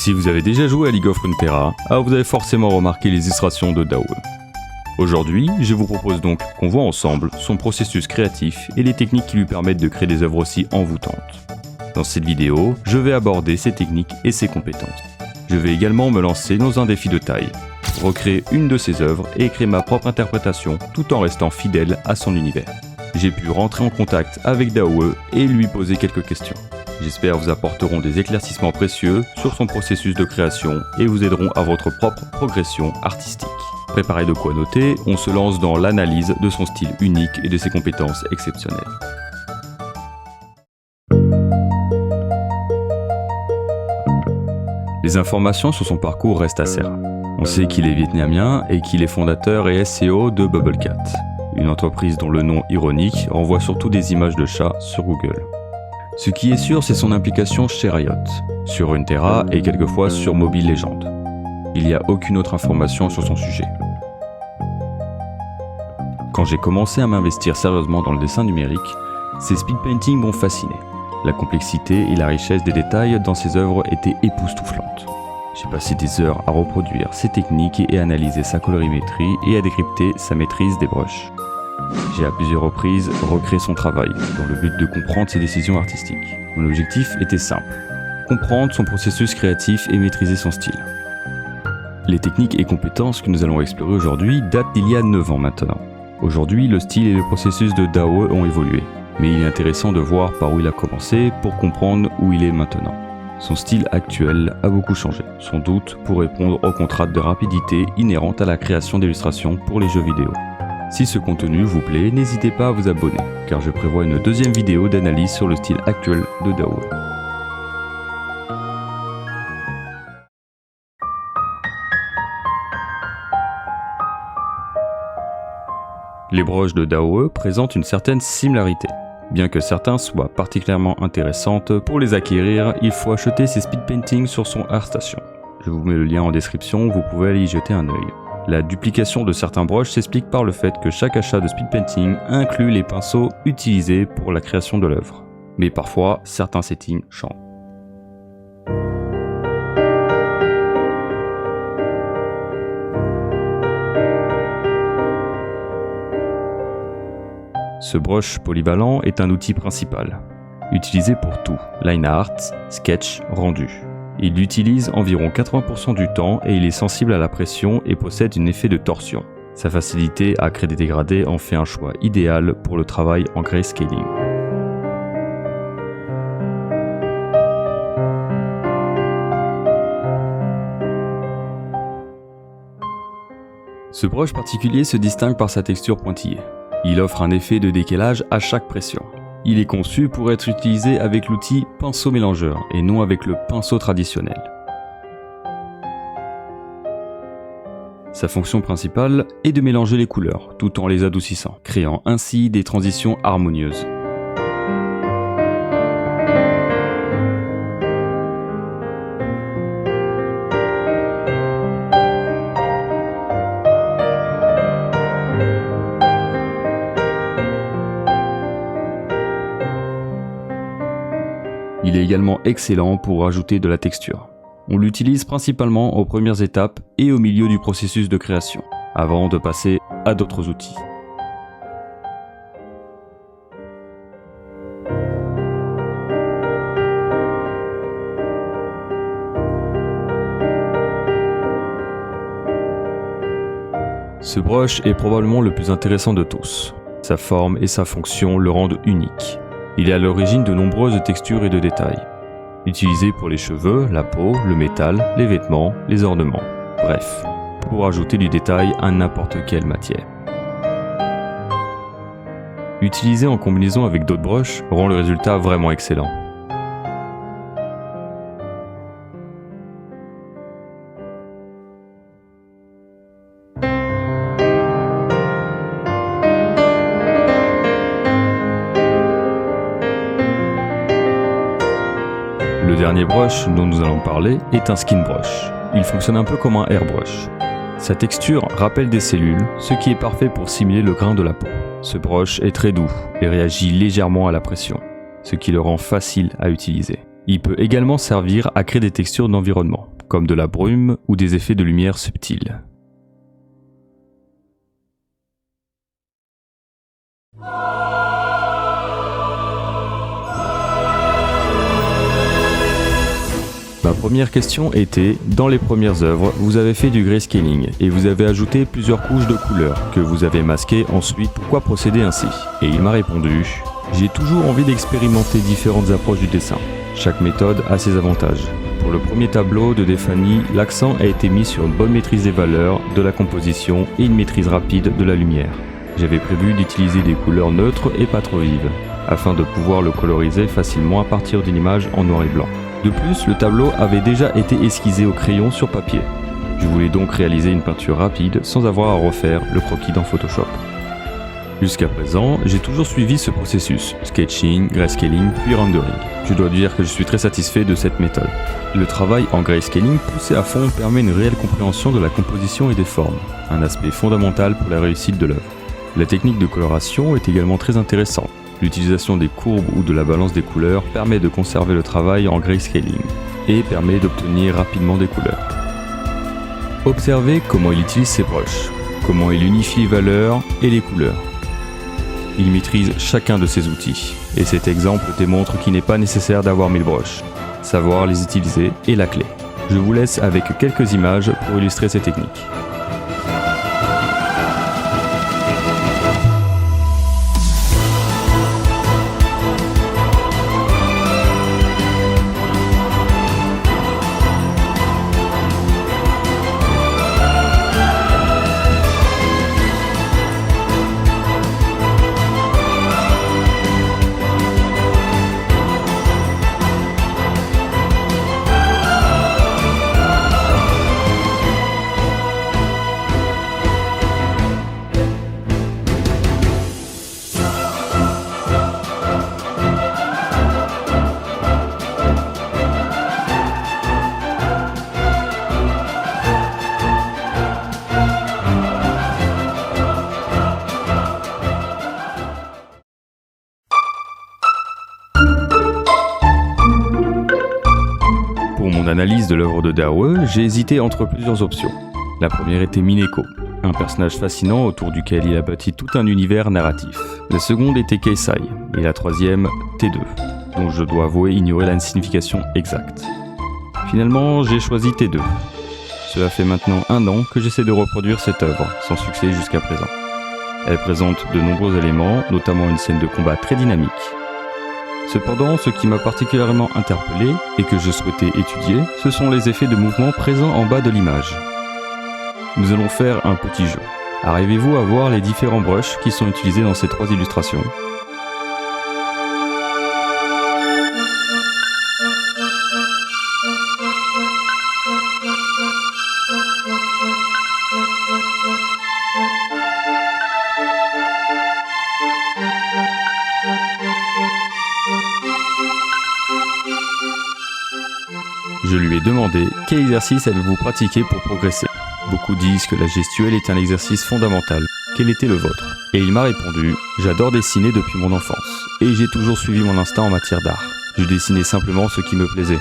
Si vous avez déjà joué à League of Runeterra, alors vous avez forcément remarqué les illustrations de Daoe. Aujourd'hui, je vous propose donc qu'on voit ensemble son processus créatif et les techniques qui lui permettent de créer des œuvres aussi envoûtantes. Dans cette vidéo, je vais aborder ses techniques et ses compétences. Je vais également me lancer dans un défi de taille, recréer une de ses œuvres et créer ma propre interprétation tout en restant fidèle à son univers. J'ai pu rentrer en contact avec Daoe et lui poser quelques questions. J'espère vous apporteront des éclaircissements précieux sur son processus de création et vous aideront à votre propre progression artistique. Préparez de quoi noter, on se lance dans l'analyse de son style unique et de ses compétences exceptionnelles. Les informations sur son parcours restent assez rares. On sait qu'il est vietnamien et qu'il est fondateur et SEO de Bubblecat, une entreprise dont le nom ironique renvoie surtout des images de chats sur Google. Ce qui est sûr, c'est son implication chez Riot, sur Runeterra et quelquefois sur Mobile Legends. Il n'y a aucune autre information sur son sujet. Quand j'ai commencé à m'investir sérieusement dans le dessin numérique, ces speedpaintings m'ont fasciné. La complexité et la richesse des détails dans ses œuvres étaient époustouflantes. J'ai passé des heures à reproduire ses techniques et analyser sa colorimétrie et à décrypter sa maîtrise des brushes. J'ai à plusieurs reprises recréé son travail, dans le but de comprendre ses décisions artistiques. Mon objectif était simple, comprendre son processus créatif et maîtriser son style. Les techniques et compétences que nous allons explorer aujourd'hui datent d'il y a 9 ans maintenant. Aujourd'hui, le style et le processus de Daoe ont évolué, mais il est intéressant de voir par où il a commencé pour comprendre où il est maintenant. Son style actuel a beaucoup changé, sans doute pour répondre aux contraintes de rapidité inhérentes à la création d'illustrations pour les jeux vidéo. Si ce contenu vous plaît, n'hésitez pas à vous abonner, car je prévois une deuxième vidéo d'analyse sur le style actuel de Daoe. Les brushes de Daoe présentent une certaine similarité. Bien que certains soient particulièrement intéressantes, pour les acquérir, il faut acheter ses speedpaintings sur son ArtStation. Je vous mets le lien en description, vous pouvez aller y jeter un œil. La duplication de certains brushes s'explique par le fait que chaque achat de speedpainting inclut les pinceaux utilisés pour la création de l'œuvre. Mais parfois, certains settings changent. Ce brush polyvalent est un outil principal, utilisé pour tout, line art, sketch, rendu. Il l'utilise environ 80% du temps et il est sensible à la pression et possède un effet de torsion. Sa facilité à créer des dégradés en fait un choix idéal pour le travail en grayscaling. Ce brush particulier se distingue par sa texture pointillée. Il offre un effet de décalage à chaque pression. Il est conçu pour être utilisé avec l'outil pinceau mélangeur et non avec le pinceau traditionnel. Sa fonction principale est de mélanger les couleurs tout en les adoucissant, créant ainsi des transitions harmonieuses. Il est également excellent pour ajouter de la texture. On l'utilise principalement aux premières étapes et au milieu du processus de création, avant de passer à d'autres outils. Ce brush est probablement le plus intéressant de tous. Sa forme et sa fonction le rendent unique. Il est à l'origine de nombreuses textures et de détails, utilisés pour les cheveux, la peau, le métal, les vêtements, les ornements, bref, pour ajouter du détail à n'importe quelle matière. Utilisé en combinaison avec d'autres brushes rend le résultat vraiment excellent. Le dernier brush dont nous allons parler est un skin brush. Il fonctionne un peu comme un airbrush. Sa texture rappelle des cellules, ce qui est parfait pour simuler le grain de la peau. Ce brush est très doux et réagit légèrement à la pression, ce qui le rend facile à utiliser. Il peut également servir à créer des textures d'environnement, comme de la brume ou des effets de lumière subtils. Ma première question était, dans les premières œuvres, vous avez fait du grayscaling et vous avez ajouté plusieurs couches de couleurs que vous avez masquées ensuite, pourquoi procéder ainsi? Et il m'a répondu, j'ai toujours envie d'expérimenter différentes approches du dessin. Chaque méthode a ses avantages. Pour le premier tableau de Defani, l'accent a été mis sur une bonne maîtrise des valeurs, de la composition et une maîtrise rapide de la lumière. J'avais prévu d'utiliser des couleurs neutres et pas trop vives, afin de pouvoir le coloriser facilement à partir d'une image en noir et blanc. De plus, le tableau avait déjà été esquissé au crayon sur papier. Je voulais donc réaliser une peinture rapide sans avoir à refaire le croquis dans Photoshop. Jusqu'à présent, j'ai toujours suivi ce processus, sketching, grayscaling, puis rendering. Je dois dire que je suis très satisfait de cette méthode. Le travail en grayscaling poussé à fond permet une réelle compréhension de la composition et des formes, un aspect fondamental pour la réussite de l'œuvre. La technique de coloration est également très intéressante. L'utilisation des courbes ou de la balance des couleurs permet de conserver le travail en grayscaling et permet d'obtenir rapidement des couleurs. Observez comment il utilise ses brushes, comment il unifie les valeurs et les couleurs. Il maîtrise chacun de ces outils et cet exemple démontre qu'il n'est pas nécessaire d'avoir 1000 brushes. Savoir les utiliser est la clé. Je vous laisse avec quelques images pour illustrer ces techniques. Pour mon analyse de l'œuvre de Dawe, j'ai hésité entre plusieurs options. La première était Mineko, un personnage fascinant autour duquel il a bâti tout un univers narratif. La seconde était Keisai, et la troisième, T2, dont je dois avouer ignorer la signification exacte. Finalement, j'ai choisi T2. Cela fait maintenant 1 an que j'essaie de reproduire cette œuvre, sans succès jusqu'à présent. Elle présente de nombreux éléments, notamment une scène de combat très dynamique. Cependant, ce qui m'a particulièrement interpellé et que je souhaitais étudier, ce sont les effets de mouvement présents en bas de l'image. Nous allons faire un petit jeu. Arrivez-vous à voir les différents brushes qui sont utilisés dans ces 3 illustrations ? Je lui ai demandé quel exercice avez-vous pratiqué pour progresser. Beaucoup disent que la gestuelle est un exercice fondamental. Quel était le vôtre? Et il m'a répondu, j'adore dessiner depuis mon enfance, et j'ai toujours suivi mon instinct en matière d'art. Je dessinais simplement ce qui me plaisait.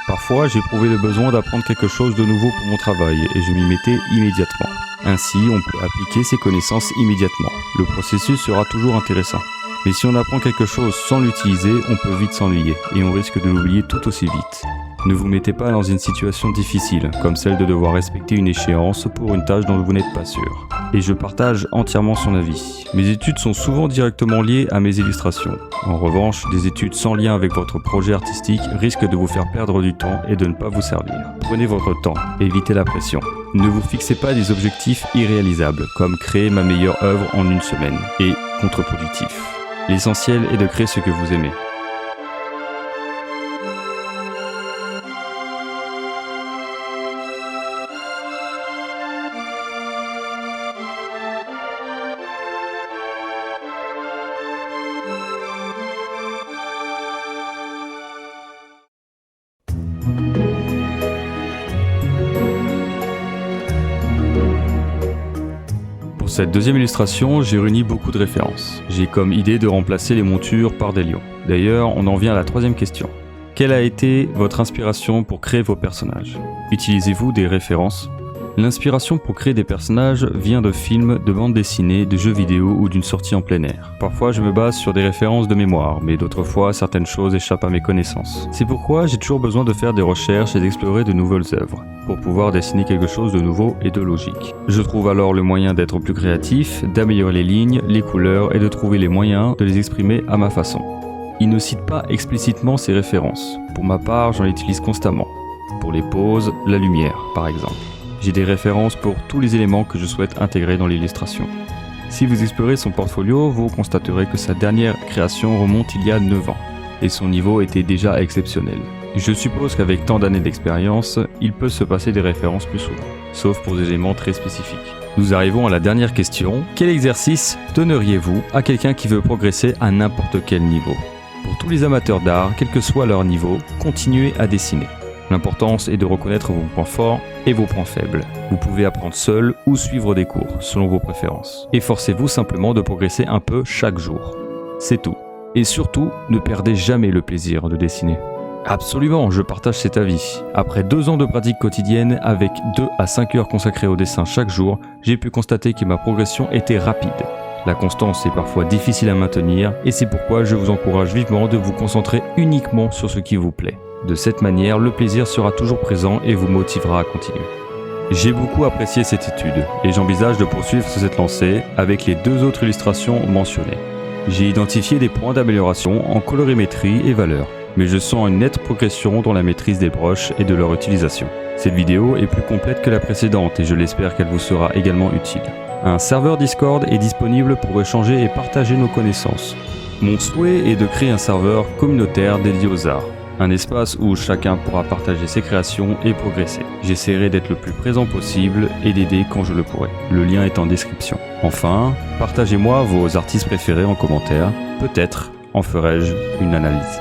Parfois, j'éprouvais le besoin d'apprendre quelque chose de nouveau pour mon travail, et je m'y mettais immédiatement. Ainsi, on peut appliquer ces connaissances immédiatement. Le processus sera toujours intéressant. Mais si on apprend quelque chose sans l'utiliser, on peut vite s'ennuyer, et on risque de l'oublier tout aussi vite. Ne vous mettez pas dans une situation difficile, comme celle de devoir respecter une échéance pour une tâche dont vous n'êtes pas sûr. Et je partage entièrement son avis. Mes études sont souvent directement liées à mes illustrations. En revanche, des études sans lien avec votre projet artistique risquent de vous faire perdre du temps et de ne pas vous servir. Prenez votre temps, évitez la pression. Ne vous fixez pas des objectifs irréalisables, comme créer ma meilleure œuvre en 1 semaine, et contre-productif. L'essentiel est de créer ce que vous aimez. Pour cette deuxième illustration, j'ai réuni beaucoup de références. J'ai comme idée de remplacer les montures par des lions. D'ailleurs, on en vient à la 3e question. Quelle a été votre inspiration pour créer vos personnages? Utilisez-vous des références? L'inspiration pour créer des personnages vient de films, de bandes dessinées, de jeux vidéo ou d'une sortie en plein air. Parfois je me base sur des références de mémoire, mais d'autres fois certaines choses échappent à mes connaissances. C'est pourquoi j'ai toujours besoin de faire des recherches et d'explorer de nouvelles œuvres, pour pouvoir dessiner quelque chose de nouveau et de logique. Je trouve alors le moyen d'être plus créatif, d'améliorer les lignes, les couleurs et de trouver les moyens de les exprimer à ma façon. Il ne cite pas explicitement ces références. Pour ma part, j'en utilise constamment. Pour les poses, la lumière par exemple. J'ai des références pour tous les éléments que je souhaite intégrer dans l'illustration. Si vous explorez son portfolio, vous constaterez que sa dernière création remonte il y a 9 ans, et son niveau était déjà exceptionnel. Je suppose qu'avec tant d'années d'expérience, il peut se passer des références plus souvent, sauf pour des éléments très spécifiques. Nous arrivons à la dernière question. Quel exercice donneriez-vous à quelqu'un qui veut progresser à n'importe quel niveau? Pour tous les amateurs d'art, quel que soit leur niveau, continuez à dessiner. L'importance est de reconnaître vos points forts et vos points faibles. Vous pouvez apprendre seul ou suivre des cours, selon vos préférences. Efforcez-vous simplement de progresser un peu chaque jour. C'est tout. Et surtout, ne perdez jamais le plaisir de dessiner. Absolument, je partage cet avis. Après 2 ans de pratique quotidienne, avec 2 à 5 heures consacrées au dessin chaque jour, j'ai pu constater que ma progression était rapide. La constance est parfois difficile à maintenir et c'est pourquoi je vous encourage vivement de vous concentrer uniquement sur ce qui vous plaît. De cette manière, le plaisir sera toujours présent et vous motivera à continuer. J'ai beaucoup apprécié cette étude et j'envisage de poursuivre sur cette lancée avec les 2 autres illustrations mentionnées. J'ai identifié des points d'amélioration en colorimétrie et valeur, mais je sens une nette progression dans la maîtrise des brushes et de leur utilisation. Cette vidéo est plus complète que la précédente et je l'espère qu'elle vous sera également utile. Un serveur Discord est disponible pour échanger et partager nos connaissances. Mon souhait est de créer un serveur communautaire dédié aux arts. Un espace où chacun pourra partager ses créations et progresser. J'essaierai d'être le plus présent possible et d'aider quand je le pourrai. Le lien est en description. Enfin, partagez-moi vos artistes préférés en commentaire. Peut-être en ferai-je une analyse.